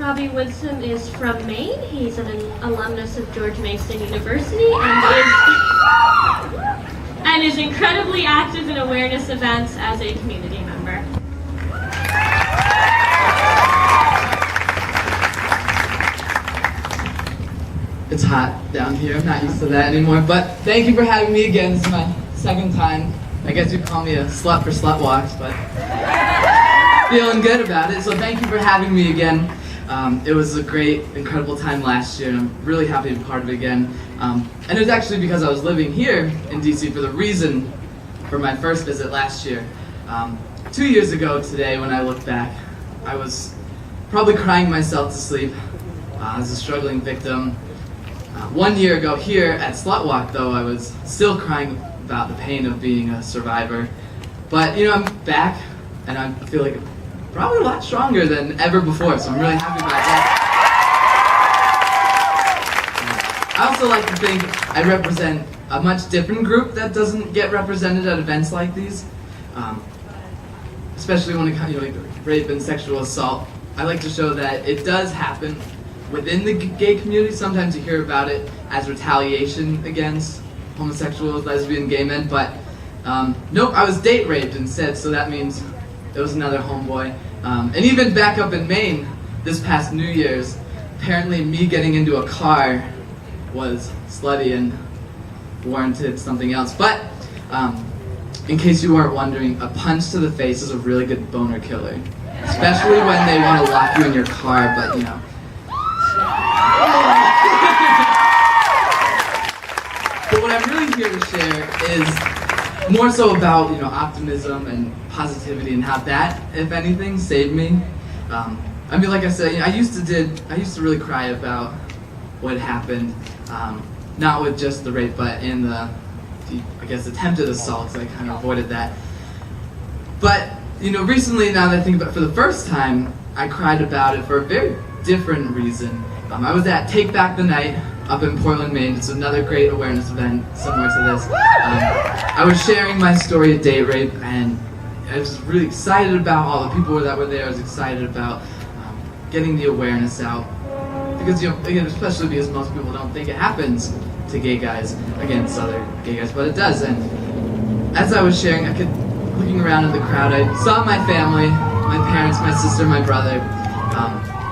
Robbie Woodson is from Maine. He's an alumnus of George Mason University and is incredibly active in awareness events as a community member. It's hot down here. I'm not used to that anymore, but thank you for having me again. This is my second time. I guess you'd call me a slut for SlutWalks, but feeling good about it. So thank you for having me again. It was a great, incredible time last year, and I'm really happy to be part of it again. And it was actually because I was living here in DC for the reason for my first visit last year. 2 years ago today, when I look back, I was probably crying myself to sleep as a struggling victim. 1 year ago here at SlutWalk, though, I was still crying about the pain of being a survivor. But, you know, I'm back, and I feel like probably a lot stronger than ever before, so I'm really happy about that. I also like to think I represent a much different group that doesn't get represented at events like these. Especially when it comes to like rape and sexual assault. I like to show that it does happen within the gay community. Sometimes you hear about it as retaliation against homosexuals, lesbian, gay men, but nope, I was date raped instead, so that means it was another homeboy. And even back up in Maine, this past New Year's, apparently me getting into a car was slutty and warranted something else. But in case you weren't wondering, a punch to the face is a really good boner killer, especially when they want to lock you in your car, but you know. But what I'm really here to share is more so about, you know, optimism and positivity and how that, if anything, saved me. I mean, like I said, you know, I used to really cry about what happened, not with just the rape, but in the, I guess, attempted assaults. I kind of avoided that. But, you know, recently, now that I think about it, for the first time, I cried about it for a very different reason. I was at Take Back the Night up in Portland, Maine. It's another great awareness event similar to this. I was sharing my story of date rape, and I was really excited about all the people that were there. I was excited about getting the awareness out. Because, you know, again, especially because most people don't think it happens to gay guys against other gay guys, but it does. And as I was sharing, looking around in the crowd, I saw my family, my parents, my sister, my brother.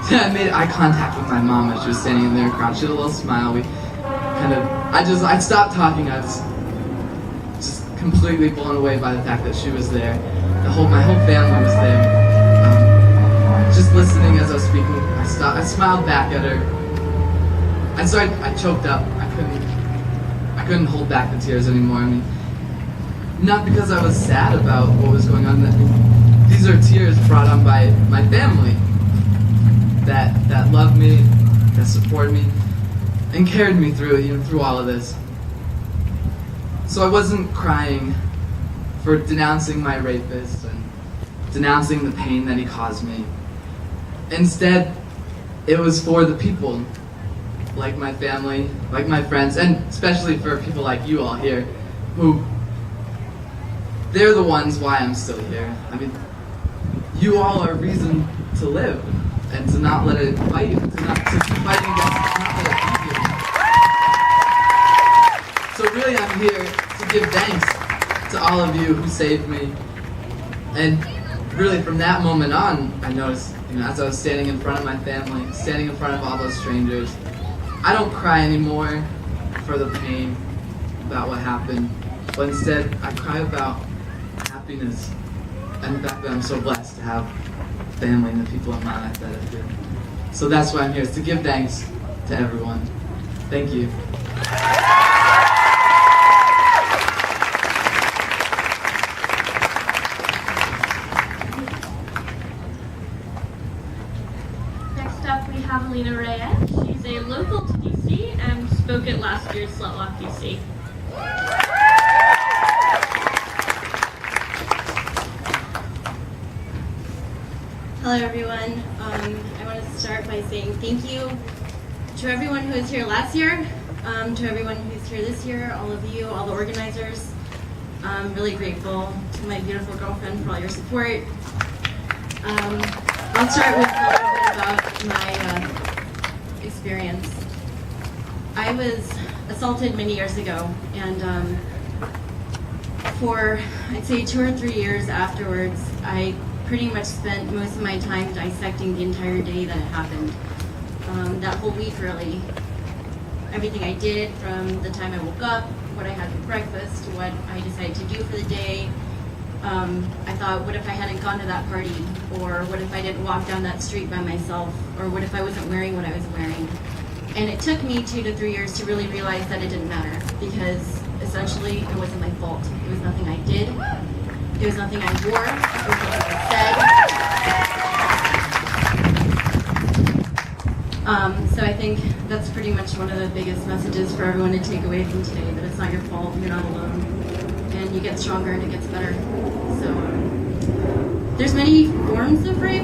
I made eye contact with my mom as she was standing in there crouched. She had a little smile. I stopped talking. I was just completely blown away by the fact that she was there. My whole family was there. Just listening as I was speaking, I smiled back at her. And so I choked up. I couldn't hold back the tears anymore. I mean, not because I was sad about what was going on. These are tears brought on by my family. That loved me, that supported me, and carried me through all of this. So I wasn't crying for denouncing my rapist and denouncing the pain that he caused me. Instead, it was for the people, like my family, like my friends, and especially for people like you all here, who, they're the ones why I'm still here. I mean, you all are a reason to live. And to not let it fight you, to keep fighting against it, to not let it beat you. So really I'm here to give thanks to all of you who saved me. And really from that moment on, I noticed, you know, as I was standing in front of my family, standing in front of all those strangers, I don't cry anymore for the pain about what happened, but instead I cry about happiness and the fact that I'm so blessed to have family and the people in my life that I do. So that's why I'm here, is to give thanks to everyone. Thank you. Next up we have Alina Reyes. She's a local to DC and spoke at last year's SlutwalkDC. Hello everyone. I want to start by saying thank you to everyone who was here last year, to everyone who's here this year, all of you, all the organizers. I'm really grateful to my beautiful girlfriend for all your support. I'll start with a little bit about about my experience. I was assaulted many years ago, and for, I'd say, 2 or 3 years afterwards, I pretty much spent most of my time dissecting the entire day that it happened. That whole week, really. Everything I did from the time I woke up, what I had for breakfast, what I decided to do for the day. I thought, what if I hadn't gone to that party? Or what if I didn't walk down that street by myself? Or what if I wasn't wearing what I was wearing? And it took me 2 to 3 years to really realize that it didn't matter, because essentially it wasn't my fault. It was nothing I did. It was nothing I wore. It was nothing I said. So I think that's pretty much one of the biggest messages for everyone to take away from today, that it's not your fault, you're not alone, and you get stronger and it gets better. So there's many forms of rape.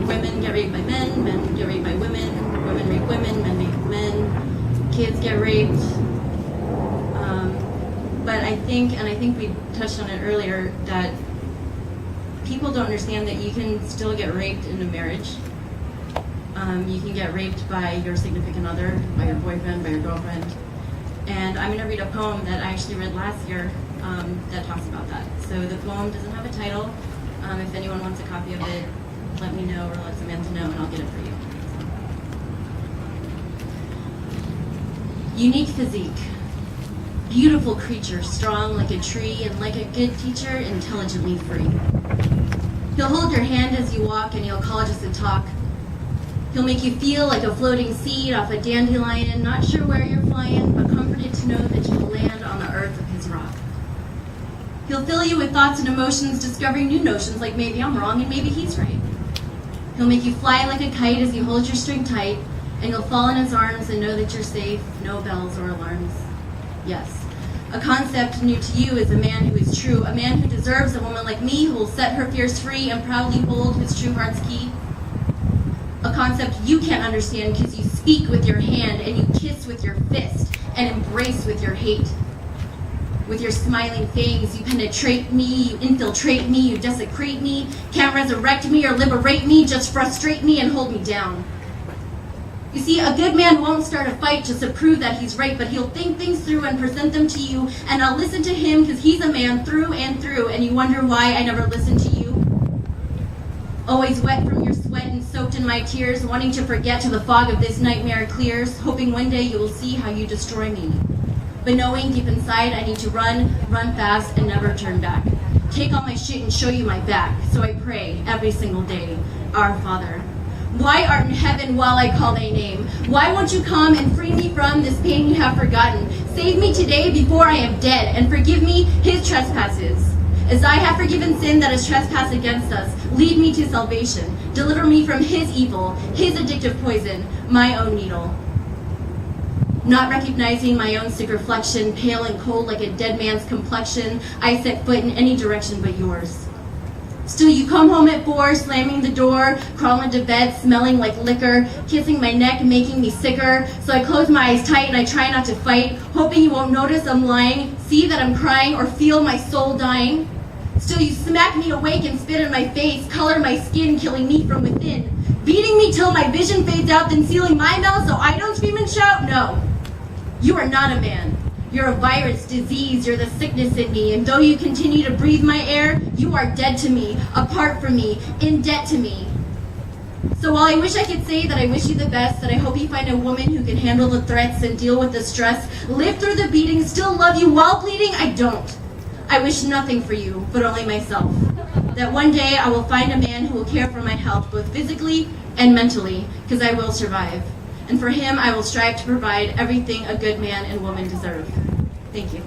Women get raped by men, men get raped by women, women rape women, men rape men, kids get raped. But I think we touched on it earlier, that people don't understand that you can still get raped in a marriage. You can get raped by your significant other, by your boyfriend, by your girlfriend. And I'm going to read a poem that I actually read last year that talks about that. So the poem doesn't have a title. If anyone wants a copy of it, let me know, or let Samantha know, and I'll get it for you. Unique physique. Beautiful creature, strong like a tree, and like a good teacher, intelligently free. He'll hold your hand as you walk, and he'll call just to talk. He'll make you feel like a floating seed off a dandelion, not sure where you're flying, but comforted to know that you'll land on the earth of his rock. He'll fill you with thoughts and emotions, discovering new notions like maybe I'm wrong and maybe he's right. He'll make you fly like a kite as he holds your string tight, and you'll fall in his arms and know that you're safe, no bells or alarms. Yes, a concept new to you is a man who is true, a man who deserves a woman like me who will set her fears free and proudly hold his true heart's key. A concept you can't understand because you speak with your hand and you kiss with your fist and embrace with your hate. With your smiling fangs, you penetrate me, you infiltrate me, you desecrate me, can't resurrect me or liberate me, just frustrate me and hold me down. You see, a good man won't start a fight just to prove that he's right, but he'll think things through and present them to you, and I'll listen to him because he's a man through and through, and you wonder why I never listened to you? Always wet from your sweat and soaked in my tears, wanting to forget till the fog of this nightmare clears, hoping one day you will see how you destroy me. But knowing deep inside I need to run fast, and never turn back. Take all my shit and show you my back. So I pray every single day, Our Father, why art in heaven while I call thy name? Why won't you come and free me from this pain you have forgotten? Save me today before I am dead, and forgive me his trespasses. As I have forgiven sin that has trespassed against us, lead me to salvation. Deliver me from his evil, his addictive poison, my own needle. Not recognizing my own sick reflection, pale and cold like a dead man's complexion, I set foot in any direction but yours. Still you come home at 4, slamming the door, crawl into bed, smelling like liquor, kissing my neck, making me sicker. So I close my eyes tight and I try not to fight, hoping you won't notice I'm lying, see that I'm crying, or feel my soul dying. Still you smack me awake and spit in my face, color my skin, killing me from within. Beating me till my vision fades out, then sealing my mouth so I don't scream and shout? No, you are not a man. You're a virus, disease, you're the sickness in me, and though you continue to breathe my air, you are dead to me, apart from me, in debt to me. So while I wish I could say that I wish you the best, that I hope you find a woman who can handle the threats and deal with the stress, live through the beating, still love you while bleeding, I don't. I wish nothing for you, but only myself. That one day I will find a man who will care for my health, both physically and mentally, because I will survive. And for him, I will strive to provide everything a good man and woman deserve. Thank you.